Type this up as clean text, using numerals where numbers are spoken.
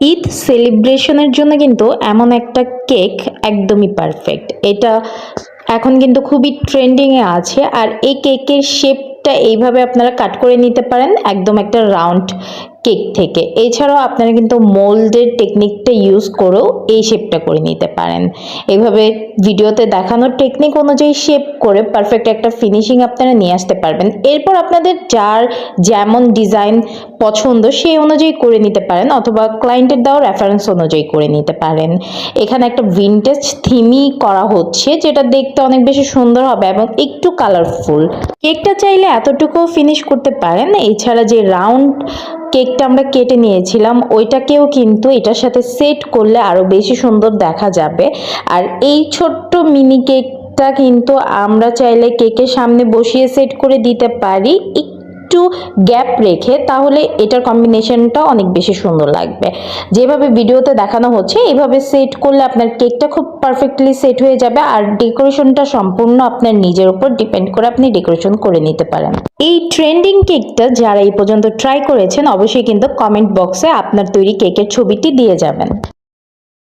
ঈদ সেলিব্রেশনের জন্য কিন্তু এমন একটা কেক একদমই পারফেক্ট। এটা এখন কিন্তু খুবই ট্রেন্ডিংয়ে আছে। আর এই কেকের শেপটা এইভাবে আপনারা কাট করে নিতে পারেন একদম একটা রাউন্ড কেক থেকে। এছাড়াও আপনারা কিন্তু মোল্ডের টেকনিকটা ইউজ করেও এই শেপটা করে নিতে পারেন। এইভাবে ভিডিওতে দেখানোর টেকনিক অনুযায়ী শেপ করে পারফেক্ট একটা ফিনিশিং আপনারা নিয়ে আসতে পারবেন। এরপর আপনাদের যার যেমন ডিজাইন পছন্দ সেই অনুযায়ী করে নিতে পারেন, অথবা ক্লায়েন্টের দেওয়া রেফারেন্স অনুযায়ী করে নিতে পারেন। এখানে একটা ভিনটেজ থিমই করা হচ্ছে, যেটা দেখতে অনেক বেশি সুন্দর হবে এবং একটু কালারফুল। কেকটা চাইলে এতটুকু ফিনিশ করতে পারেন। এছাড়া যে রাউন্ড কেকটা আমরা কেটে নিয়েছিলাম ওইটাকেও কিন্তু এটার সাথে সেট করলে আরো বেশি সুন্দর দেখা যাবে। আর এই ছোট্ট মিনি কেকটা কিন্তু আমরা চাইলে কেকের সামনে বসিয়ে সেট করে দিতে পারি একটু গ্যাপ রেখে, তাহলে এটার কম্বিনেশনটা অনেক বেশি সুন্দর লাগবে। যেভাবে ভিডিওতে দেখানো হচ্ছে এইভাবে সেট করলে আপনার কেকটা খুব পারফেক্টলি সেট হয়ে যাবে। আর ডেকোরেশনটা সম্পূর্ণ আপনার নিজের উপর ডিপেন্ড করে আপনি ডেকোরেশন করে নিতে পারেন। এই ট্রেন্ডিং কেকটা যারা এই পর্যন্ত ট্রাই করেছেন অবশ্যই কিন্তু কমেন্ট বক্সে আপনার তৈরি কেকের ছবিটি দিয়ে যাবেন।